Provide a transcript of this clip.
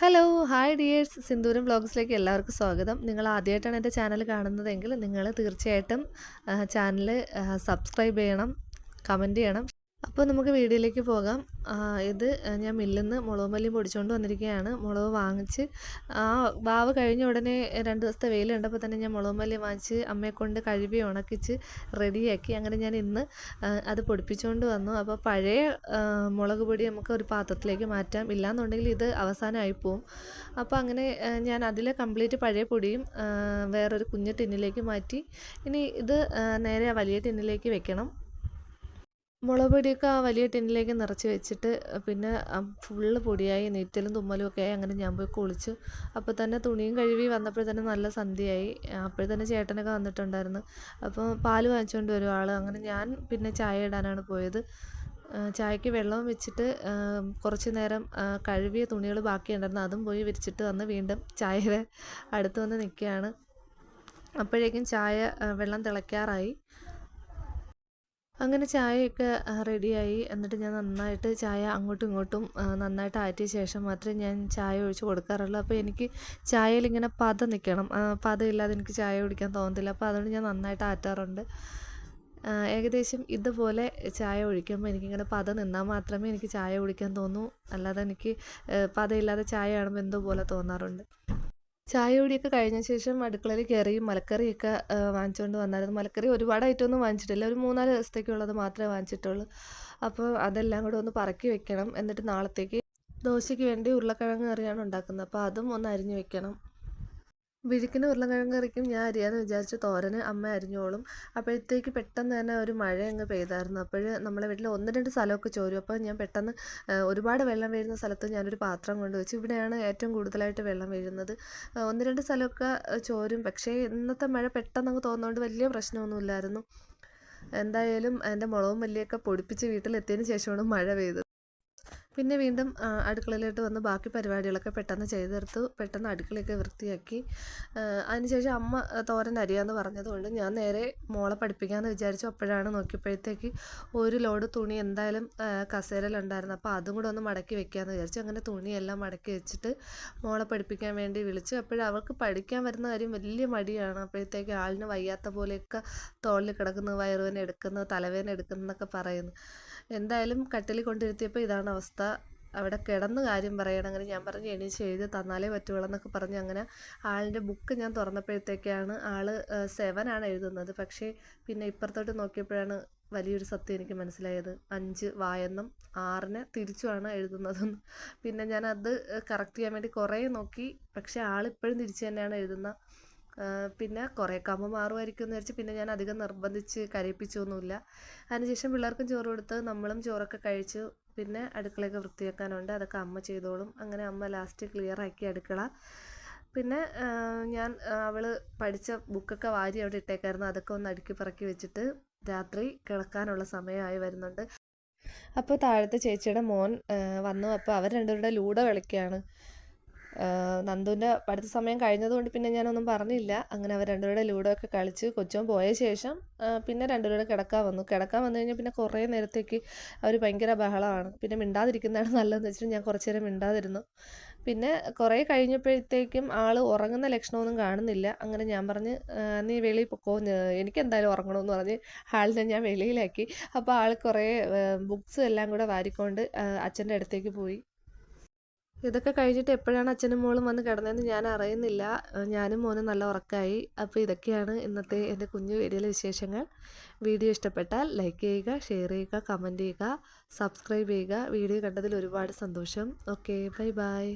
Hello hi dears സിന്ദൂരം വ്ളോഗ്സിലേക്ക് എല്ലാവർക്കും സ്വാഗതം. നിങ്ങൾ ആദ്യമായിട്ടാണ് എൻ്റെ ചാനൽ കാണുന്നതെങ്കിൽ നിങ്ങൾ തീർച്ചയായിട്ടും ചാനൽ സബ്സ്ക്രൈബ് ചെയ്യണം, കമൻറ്റ് ചെയ്യണം. അപ്പോൾ നമുക്ക് വീഡിയോയിലേക്ക് പോകാം. ഇത് ഞാൻ മില്ലിൽ നിന്ന് മുളക് മല്ലി പൊടിച്ചുകൊണ്ട് വന്നിരിക്കുകയാണ്. മുളക് വാങ്ങിച്ച് വാവ് കഴിഞ്ഞ ഉടനെ 2 ദിവസത്തെ വെയിൽ കണ്ടപ്പോൾ തന്നെ ഞാൻ മുളക് മല്ലി വാങ്ങിച്ച് അമ്മയെ കൊണ്ട് കഴുകി ഉണക്കിച്ച് റെഡിയാക്കി. അങ്ങനെ ഞാൻ ഇന്ന് അത് പൊടിപ്പിച്ചുകൊണ്ട് വന്നു. അപ്പോൾ പഴയ മുളക് പൊടി നമുക്ക് ഒരു പാത്രത്തിലേക്ക് മാറ്റാം, ഇല്ലാന്നുണ്ടെങ്കിൽ ഇത് അവസാനമായി പോവും. അപ്പോൾ അങ്ങനെ ഞാൻ അതിൽ കംപ്ലീറ്റ് പഴയ പൊടിയും വേറൊരു കുഞ്ഞു ടിന്നിലേക്ക് മാറ്റി. ഇനി ഇത് നേരെ വലിയ ടിന്നിലേക്ക് വെക്കണം. മുളക് പൊടിയൊക്കെ ആ വലിയ ടിന്നിലേക്ക് നിറച്ച് വെച്ചിട്ട് പിന്നെ ഫുള്ള് പൊടിയായി, നീറ്റലും തുമ്മലും ഒക്കെ ആയി. അങ്ങനെ ഞാൻ പോയി കുളിച്ചു. അപ്പോൾ തന്നെ തുണിയും കഴുകി വന്നപ്പോൾ തന്നെ നല്ല സന്ധ്യയായി. അപ്പോൾ തന്നെ ചേട്ടനൊക്കെ വന്നിട്ടുണ്ടായിരുന്നു. അപ്പോൾ പാല് വാങ്ങിച്ചുകൊണ്ട് വരും ആൾ. അങ്ങനെ ഞാൻ പിന്നെ ചായ ഇടാനാണ് പോയത്. ചായക്ക് വെള്ളവും വെച്ചിട്ട് കുറച്ച് നേരം കഴുകിയ തുണികൾ ബാക്കിയുണ്ടായിരുന്നു, അതും പോയി വിരിച്ചിട്ട് വന്ന് വീണ്ടും ചായയുടെ അടുത്ത് വന്ന് നിൽക്കുകയാണ്. അപ്പോഴേക്കും ചായ വെള്ളം തിളയ്ക്കാറായി. അങ്ങനെ ചായയൊക്കെ റെഡിയായി. എന്നിട്ട് ഞാൻ നന്നായിട്ട് ചായ അങ്ങോട്ടും ഇങ്ങോട്ടും നന്നായിട്ട് ആറ്റിയ ശേഷം മാത്രമേ ഞാൻ ചായ ഒഴിച്ച് കൊടുക്കാറുള്ളൂ. അപ്പോൾ എനിക്ക് ചായയിൽ ഇങ്ങനെ പത നിൽക്കണം, പത ഇല്ലാതെ എനിക്ക് ചായ കുടിക്കാൻ തോന്നത്തില്ല. അപ്പോൾ അതുകൊണ്ട് ഞാൻ നന്നായിട്ട് ആറ്റാറുണ്ട്. ഏകദേശം ഇതുപോലെ ചായ ഒഴിക്കുമ്പോൾ എനിക്കിങ്ങനെ പത നിന്നാൽ മാത്രമേ എനിക്ക് ചായ കുടിക്കാൻ തോന്നൂ. അല്ലാതെ എനിക്ക് പതയില്ലാതെ ചായ കാണുമ്പോൾ എന്തോ പോലെ തോന്നാറുണ്ട്. ചായ കുടിയൊക്കെ കഴിഞ്ഞ ശേഷം അടുക്കളയിൽ കയറി മലക്കറിയൊക്കെ വാങ്ങിച്ചുകൊണ്ട് വന്നായിരുന്നു. മലക്കറി ഒരുപാട് ഐറ്റമൊന്നും വാങ്ങിച്ചിട്ടില്ല, ഒരു 3-4 ദിവസത്തേക്കുള്ളത് മാത്രമേ വാങ്ങിച്ചിട്ടുള്ളൂ. അപ്പോൾ അതെല്ലാം കൂടെ ഒന്ന് പറക്കി വെക്കണം. എന്നിട്ട് നാളത്തേക്ക് ദോശയ്ക്ക് വേണ്ടി ഉരുളക്കിഴങ്ങ് കറിയാണ് ഉണ്ടാക്കുന്നത്. അപ്പോൾ അതും ഒന്ന് അരിഞ്ഞു വെക്കണം. വിഴുക്കിന് ഉരുളക്കിഴങ്ങ് കറിക്കും ഞാൻ അരിയാന്ന് വിചാരിച്ചു, തോരന് അമ്മ അരിഞ്ഞോളും. അപ്പോഴത്തേക്ക് പെട്ടെന്ന് തന്നെ ഒരു മഴ അങ്ങ് പെയ്തായിരുന്നു. അപ്പോൾ നമ്മളെ വീട്ടിൽ 1-2 സ്ഥലമൊക്കെ ചോരും. അപ്പോൾ ഞാൻ പെട്ടെന്ന് ഒരുപാട് വെള്ളം വീഴുന്ന സ്ഥലത്ത് ഞാനൊരു പാത്രം കൊണ്ടുവച്ചു. ഇവിടെയാണ് ഏറ്റവും കൂടുതലായിട്ട് വെള്ളം വീഴുന്നത്. 1-2 സ്ഥലമൊക്കെ ചോരും. പക്ഷേ ഇന്നത്തെ മഴ പെട്ടെന്ന് അങ്ങ് തോന്നുന്നതുകൊണ്ട് വലിയ പ്രശ്നമൊന്നുമില്ലായിരുന്നു. എന്തായാലും എൻ്റെ മുളകും മല്ലിയൊക്കെ പൊടിപ്പിച്ച് വീട്ടിലെത്തിയതിന് ശേഷമാണ് മഴ പെയ്തത്. പിന്നെ വീണ്ടും അടുക്കളയിലോട്ട് വന്ന് ബാക്കി പരിപാടികളൊക്കെ പെട്ടെന്ന് ചെയ്ത് തീർത്തു. പെട്ടെന്ന് അടുക്കളയൊക്കെ വൃത്തിയാക്കി. അതിനുശേഷം അമ്മ തോരൻ അരിയാന്ന് പറഞ്ഞതുകൊണ്ട് ഞാൻ നേരെ മോളെ പഠിപ്പിക്കാമെന്ന് വിചാരിച്ചു. അപ്പോഴാണ് നോക്കിയപ്പോഴത്തേക്ക് ഒരു ലോഡ് തുണി എന്തായാലും കസേരയിലുണ്ടായിരുന്നു. അപ്പോൾ അതും കൂടെ ഒന്ന് മടക്കി വെക്കാമെന്ന് വിചാരിച്ചു. അങ്ങനെ തുണിയെല്ലാം മടക്കി വെച്ചിട്ട് മോളെ പഠിപ്പിക്കാൻ വേണ്ടി വിളിച്ചു. അവൾക്ക് പഠിക്കാൻ വരുന്ന കാര്യം വലിയ മടിയാണ്. അപ്പോഴത്തേക്ക് ആളിന് വയ്യാത്ത പോലെയൊക്കെ തോളിൽ കിടക്കുന്നു, വയറുവേദന എടുക്കുന്നു, തലവേദന എടുക്കുന്നു എന്നൊക്കെ പറയുന്നു. എന്തായാലും കട്ടിലിൽ കൊണ്ടിരുത്തിയപ്പോൾ ഇതാണ് അവസ്ഥ. അവിടെ കിടന്ന് കാര്യം പറയണം. അങ്ങനെ ഞാൻ പറഞ്ഞു എണീച്ച് എഴുതി തന്നാലേ പറ്റുള്ളൂ എന്നൊക്കെ പറഞ്ഞ് അങ്ങനെ ആളിൻ്റെ ബുക്ക് ഞാൻ തുറന്നപ്പോഴത്തേക്കാണ് ആൾ 7 ആണ് എഴുതുന്നത്. പക്ഷേ പിന്നെ ഇപ്പുറത്തോട്ട് നോക്കിയപ്പോഴാണ് വലിയൊരു സത്യം എനിക്ക് മനസ്സിലായത്. 5 വായെന്നും 6 തിരിച്ചുമാണ് എഴുതുന്നതെന്ന്. പിന്നെ ഞാനത് കറക്റ്റ് ചെയ്യാൻ വേണ്ടി കുറേ നോക്കി. പക്ഷേ ആളിപ്പോഴും തിരിച്ച് തന്നെയാണ് എഴുതുന്നത്. പിന്നെ കുറേയൊക്കെ ആകുമ്പോൾ മാറുമായിരിക്കും എന്ന് വിചാരിച്ച് പിന്നെ ഞാൻ അധികം നിർബന്ധിച്ച് കരയിപ്പിച്ചൊന്നുമില്ല. അതിനുശേഷം പിള്ളേർക്കും ചോറ് കൊടുത്ത് നമ്മളും ചോറൊക്കെ കഴിച്ചു. പിന്നെ അടുക്കളയൊക്കെ വൃത്തിയാക്കാനുണ്ട്, അതൊക്കെ അമ്മ ചെയ്തോളും. അങ്ങനെ അമ്മ ലാസ്റ്റ് ക്ലിയറാക്കി അടുക്കള. പിന്നെ ഞാൻ അവൾ പഠിച്ച ബുക്കൊക്കെ വാരി അവിടെ ഇട്ടേക്കായിരുന്നു. അതൊക്കെ ഒന്ന് അടുക്കി പറക്കി വെച്ചിട്ട് രാത്രി കിടക്കാനുള്ള സമയമായി വരുന്നുണ്ട്. അപ്പോൾ താഴത്തെ ചേച്ചിയുടെ മോൻ വന്നു. അപ്പോൾ അവർ രണ്ടുപേരുടെ ലൂഡോ കളിക്കുകയാണ്. നന്ദുവിൻ്റെ പഠിത്ത സമയം കഴിഞ്ഞതുകൊണ്ട് പിന്നെ ഞാനൊന്നും പറഞ്ഞില്ല. അങ്ങനെ അവർ രണ്ടുപേരുടെ ലൂഡോ ഒക്കെ കളിച്ച് കൊച്ചും പോയ ശേഷം പിന്നെ രണ്ടുപേരുടെ കിടക്കാൻ വന്നു കഴിഞ്ഞാൽ പിന്നെ കുറേ നേരത്തേക്ക് അവർ ഭയങ്കര ബഹളമാണ്. പിന്നെ മിണ്ടാതിരിക്കുന്നതാണ് നല്ലതെന്ന് വെച്ചിട്ട് ഞാൻ കുറച്ച് നേരം മിണ്ടാതിരുന്നു. പിന്നെ കുറേ കഴിഞ്ഞപ്പോഴത്തേക്കും ആൾ ഉറങ്ങുന്ന ലക്ഷണമൊന്നും കാണുന്നില്ല. അങ്ങനെ ഞാൻ പറഞ്ഞ് നീ വെളിയിൽ പൊക്കോ, എനിക്കെന്തായാലും ഉറങ്ങണമെന്ന് പറഞ്ഞ് ആളിനെ ഞാൻ വെളിയിലാക്കി. അപ്പോൾ ആൾ കുറേ ബുക്സ് എല്ലാം കൂടെ വാരിക്കൊണ്ട് അച്ഛൻ്റെ അടുത്തേക്ക് പോയി. ഇതൊക്കെ കഴിഞ്ഞിട്ട് എപ്പോഴാണ് അച്ഛനും മോളും വന്ന് കിടന്നതെന്ന് ഞാൻ അറിയുന്നില്ല. ഞാനും മോനും നല്ല ഉറക്കമായി. അപ്പോൾ ഇതൊക്കെയാണ് ഇന്നത്തെ എൻ്റെ കുഞ്ഞു വീഡിയോയിലെ വിശേഷങ്ങൾ. വീഡിയോ ഇഷ്ടപ്പെട്ടാൽ ലൈക്ക് ചെയ്യുക, ഷെയർ ചെയ്യുക, കമൻറ്റ് ചെയ്യുക, സബ്സ്ക്രൈബ് ചെയ്യുക. വീഡിയോ കണ്ടതിൽ ഒരുപാട് സന്തോഷം. Okay, bye bye.